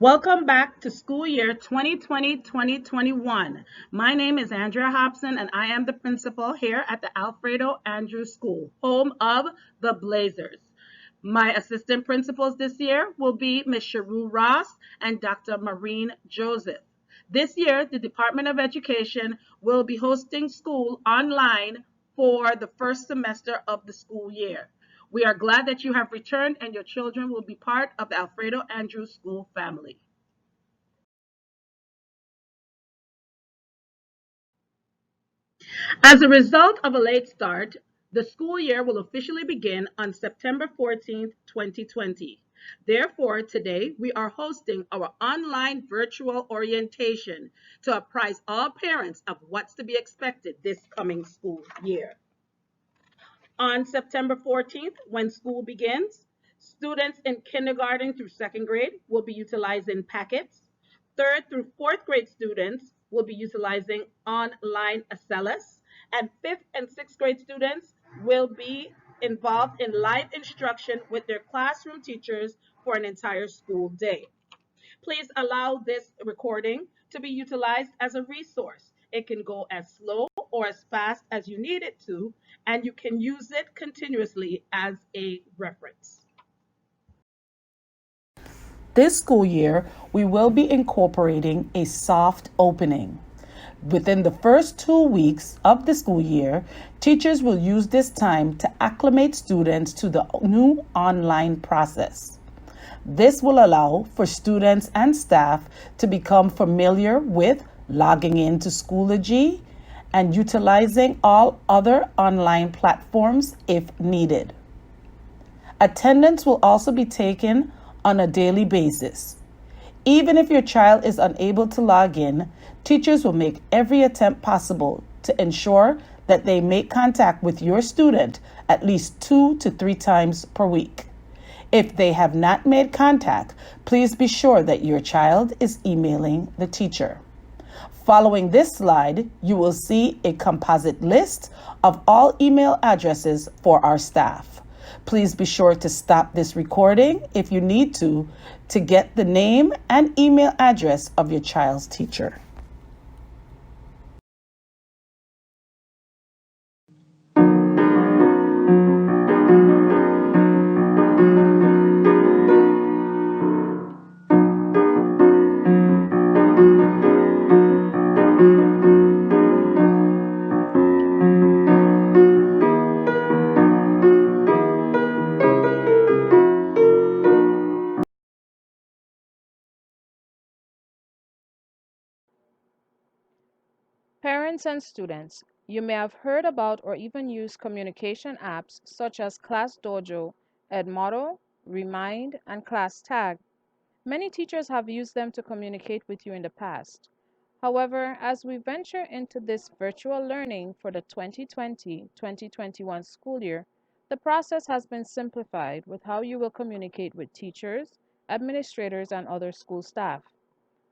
Welcome back to school year 2020-2021. My name is Andrea Hobson and I am the principal here at the Alfredo Andrews School, home of the Blazers. My assistant principals this year will be Ms. Sharu Ross and Dr. Maureen Joseph. This year, the Department of Education will be hosting school online for the first semester of the school year. We are glad that you have returned and your children will be part of the Alfredo Andrews School family. As a result of a late start, the school year will officially begin on September 14th, 2020. Therefore, today we are hosting our online virtual orientation to apprise all parents of what's to be expected this coming school year. On September 14th, when school begins, students in kindergarten through second grade will be utilizing packets. Third through fourth grade students will be utilizing online Acellus. And fifth and sixth grade students will be involved in live instruction with their classroom teachers for an entire school day. Please allow this recording to be utilized as a resource. It can go as slow or as fast as you need it to, and you can use it continuously as a reference. This school year, we will be incorporating a soft opening. Within the first 2 weeks of the school year, teachers will use this time to acclimate students to the new online process. This will allow for students and staff to become familiar with logging into Schoology and utilizing all other online platforms if needed. Attendance will also be taken on a daily basis. Even if your child is unable to log in, teachers will make every attempt possible to ensure that they make contact with your student at least 2 to 3 times per week. If they have not made contact, please be sure that your child is emailing the teacher. Following this slide, you will see a composite list of all email addresses for our staff. Please be sure to stop this recording if you need to get the name and email address of your child's teacher. Parents and students, you may have heard about or even used communication apps such as Class Dojo, Edmodo, Remind, and Class Tag. Many teachers have used them to communicate with you in the past. However, as we venture into this virtual learning for the 2020-2021 school year, the process has been simplified with how you will communicate with teachers, administrators, and other school staff.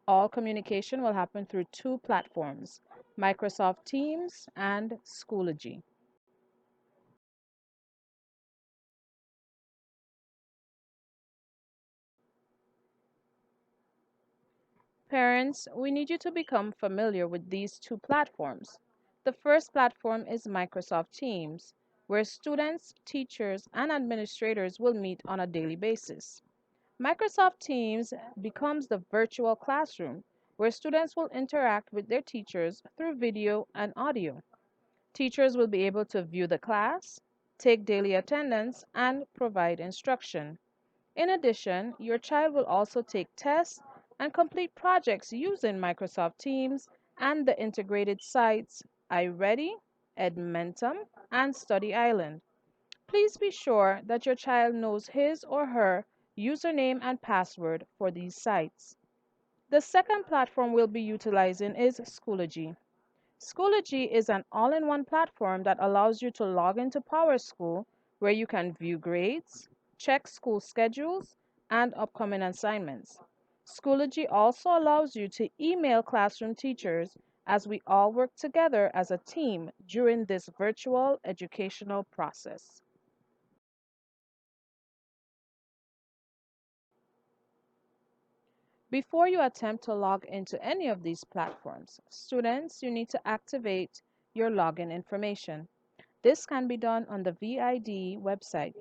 All communication will happen through two platforms, Microsoft Teams and Schoology. Parents, we need you to become familiar with these two platforms. The first platform is Microsoft Teams, where students, teachers, and administrators will meet on a daily basis. Microsoft Teams becomes the virtual classroom where students will interact with their teachers through video and audio. Teachers will be able to view the class, take daily attendance, and provide instruction. In addition, your child will also take tests and complete projects using Microsoft Teams and the integrated sites iReady, Edmentum, and Study Island. Please be sure that your child knows his or her username and password for these sites. The second platform we'll be utilizing is Schoology. Schoology is an all-in-one platform that allows you to log into PowerSchool where you can view grades, check school schedules, and upcoming assignments. Schoology also allows you to email classroom teachers as we all work together as a team during this virtual educational process. Before you attempt to log into any of these platforms, students, you need to activate your login information. This can be done on the VID website.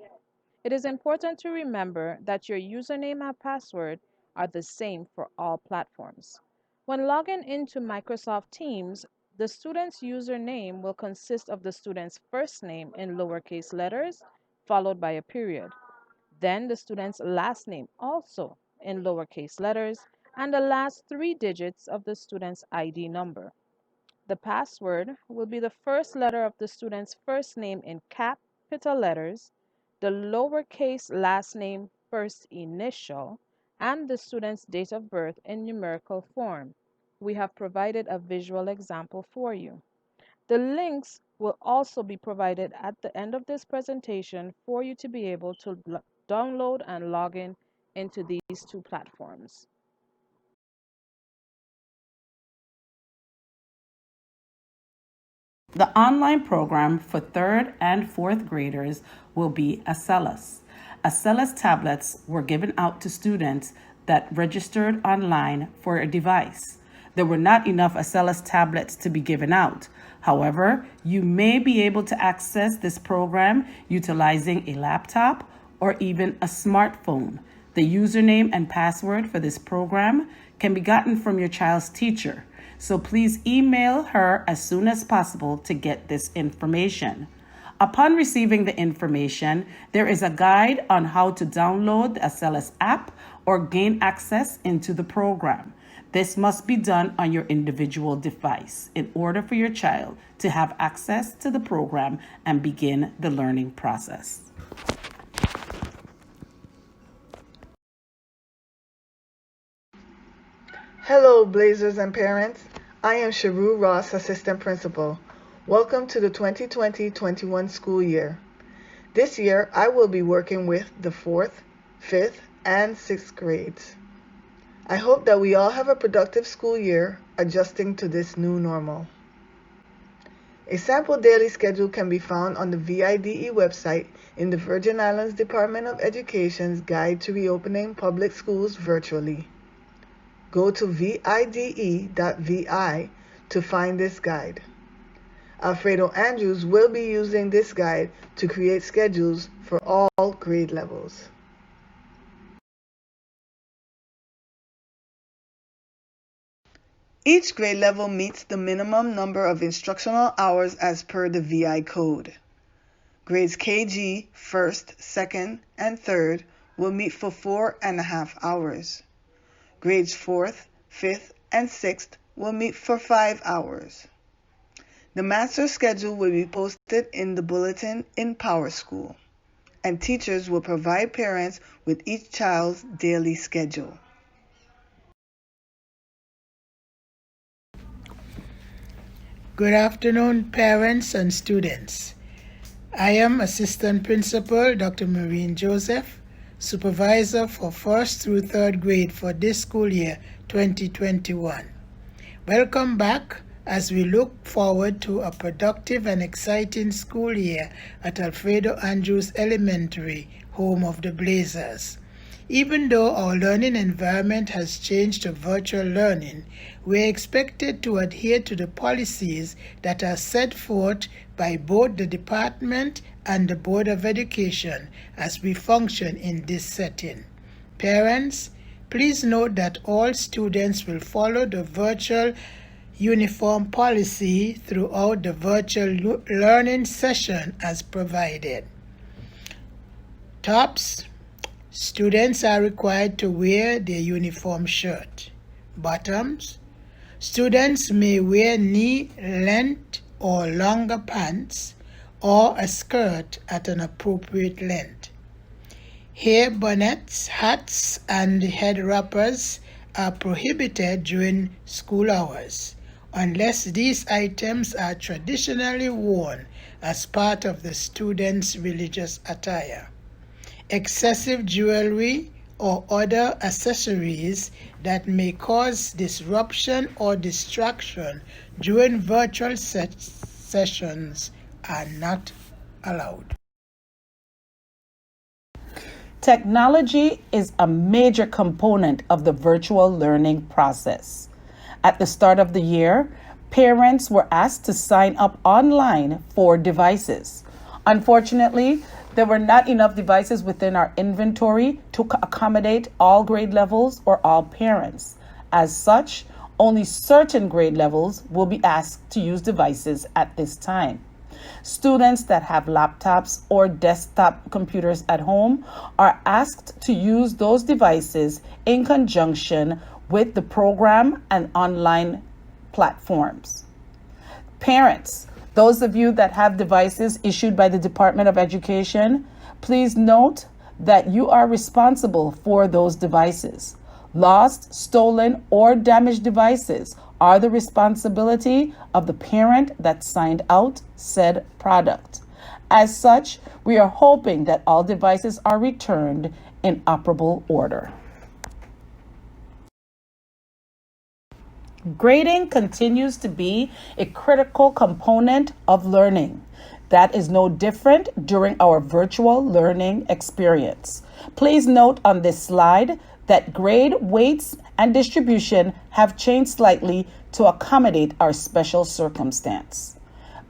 It is important to remember that your username and password are the same for all platforms. When logging into Microsoft Teams, the student's username will consist of the student's first name in lowercase letters, followed by a period. Then the student's last name, also in lowercase letters, and the last three digits of the student's ID number. The password will be the first letter of the student's first name in capital letters, the lowercase last name first initial, and the student's date of birth in numerical form. We have provided a visual example for you. The links will also be provided at the end of this presentation for you to be able to download and log in into these two platforms. The online program for third and fourth graders will be AAES. AAES tablets were given out to students that registered online for a device. There were not enough AAES tablets to be given out. However, you may be able to access this program utilizing a laptop or even a smartphone. The username and password for this program can be gotten from your child's teacher. So please email her as soon as possible to get this information. Upon receiving the information, there is a guide on how to download the AAES app or gain access into the program. This must be done on your individual device in order for your child to have access to the program and begin the learning process. Hello, Blazers and parents. I am Sharu Ross, Assistant Principal. Welcome to the 2020-21 school year. This year, I will be working with the 4th, 5th, and 6th grades. I hope that we all have a productive school year adjusting to this new normal. A sample daily schedule can be found on the VIDE website in the Virgin Islands Department of Education's Guide to Reopening Public Schools Virtually. Go to vide.vi to find this guide. Alfredo Andrews will be using this guide to create schedules for all grade levels. Each grade level meets the minimum number of instructional hours as per the VI code. Grades KG, 1st, 2nd, and 3rd will meet for 4.5 hours. Grades 4th, 5th, and 6th will meet for 5 hours. The master schedule will be posted in the bulletin in PowerSchool, and teachers will provide parents with each child's daily schedule. Good afternoon, parents and students. I am Assistant Principal Dr. Maureen Joseph, Supervisor for 1st through 3rd grade for this school year 2021. Welcome back as we look forward to a productive and exciting school year at Alfredo Andrews Elementary, home of the Blazers. Even though our learning environment has changed to virtual learning, we are expected to adhere to the policies that are set forth by both the department and the Board of Education as we function in this setting. Parents, please note that all students will follow the virtual uniform policy throughout the virtual learning session as provided. Tops. Students are required to wear their uniform shirt. Bottoms. Students may wear knee-length or longer pants or a skirt at an appropriate length. Hair bonnets, hats, and head wrappers are prohibited during school hours unless these items are traditionally worn as part of the student's religious attire. Excessive jewelry or other accessories that may cause disruption or distraction during virtual sessions are not allowed. Technology is a major component of the virtual learning process. At the start of the year, parents were asked to sign up online for devices. Unfortunately, there were not enough devices within our inventory to accommodate all grade levels or all parents. As such, only certain grade levels will be asked to use devices at this time. Students that have laptops or desktop computers at home are asked to use those devices in conjunction with the program and online platforms. Parents, those of you that have devices issued by the Department of Education, please note that you are responsible for those devices. Lost, stolen, or damaged devices are the responsibility of the parent that signed out said product. As such, we are hoping that all devices are returned in operable order. Grading continues to be a critical component of learning. That is no different during our virtual learning experience. Please note on this slide that grade weights and distribution have changed slightly to accommodate our special circumstance.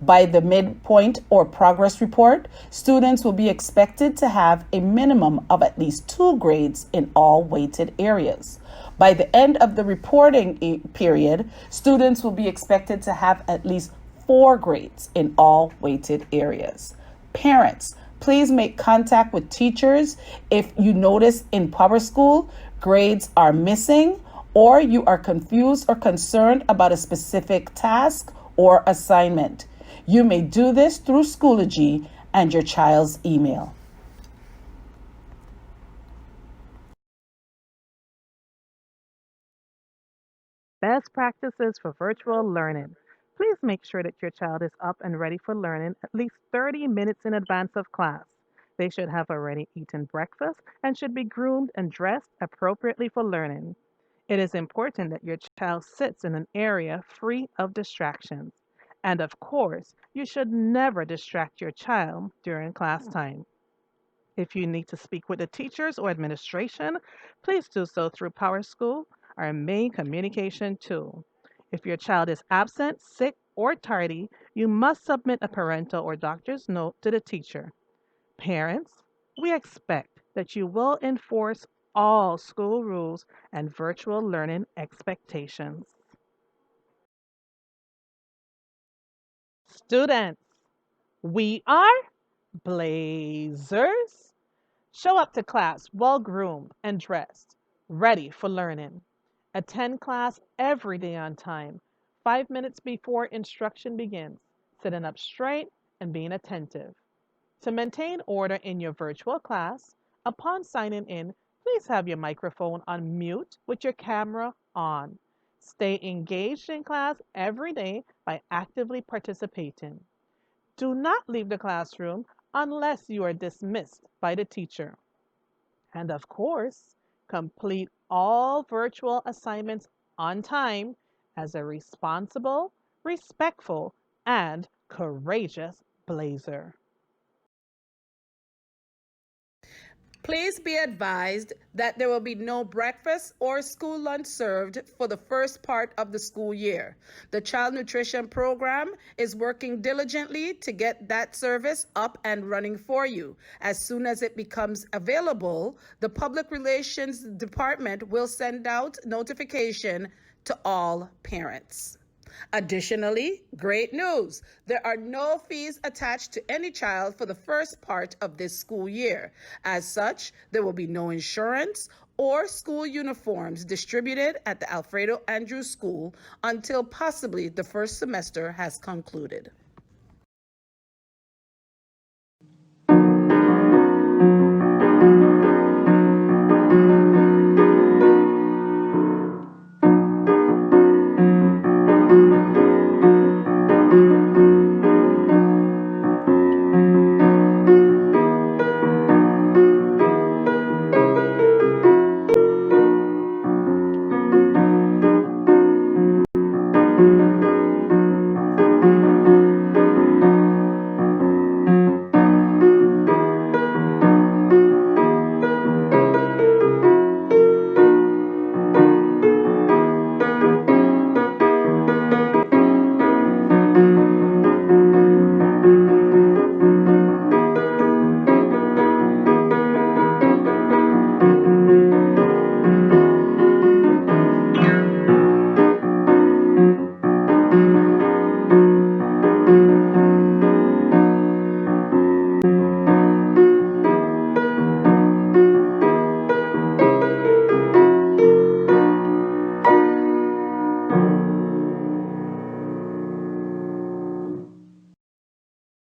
By the midpoint or progress report, students will be expected to have a minimum of at least 2 grades in all weighted areas. By the end of the reporting period, students will be expected to have at least 4 grades in all weighted areas. Parents, please make contact with teachers if you notice in PowerSchool grades are missing or you are confused or concerned about a specific task or assignment. You may do this through Schoology and your child's email. Best practices for virtual learning. Please make sure that your child is up and ready for learning at least 30 minutes in advance of class. They should have already eaten breakfast and should be groomed and dressed appropriately for learning. It is important that your child sits in an area free of distractions. And of course, you should never distract your child during class time. If you need to speak with the teachers or administration, please do so through PowerSchool, our main communication tool. If your child is absent, sick, or tardy, you must submit a parental or doctor's note to the teacher. Parents, we expect that you will enforce all school rules and virtual learning expectations. Students, we are Blazers. Show up to class well groomed and dressed, ready for learning. Attend class every day on time, 5 minutes before instruction begins, sitting up straight and being attentive. To maintain order in your virtual class, upon signing in, please have your microphone on mute with your camera on. Stay engaged in class every day by actively participating. Do not leave the classroom unless you are dismissed by the teacher. And of course, complete all virtual assignments on time as a responsible, respectful, and courageous Blazer. Please be advised that there will be no breakfast or school lunch served for the first part of the school year. The Child Nutrition Program is working diligently to get that service up and running for you. As soon as it becomes available, the Public Relations Department will send out notification to all parents. Additionally, great news, there are no fees attached to any child for the first part of this school year. As such, there will be no insurance or school uniforms distributed at the Alfredo Andrews School until possibly the first semester has concluded.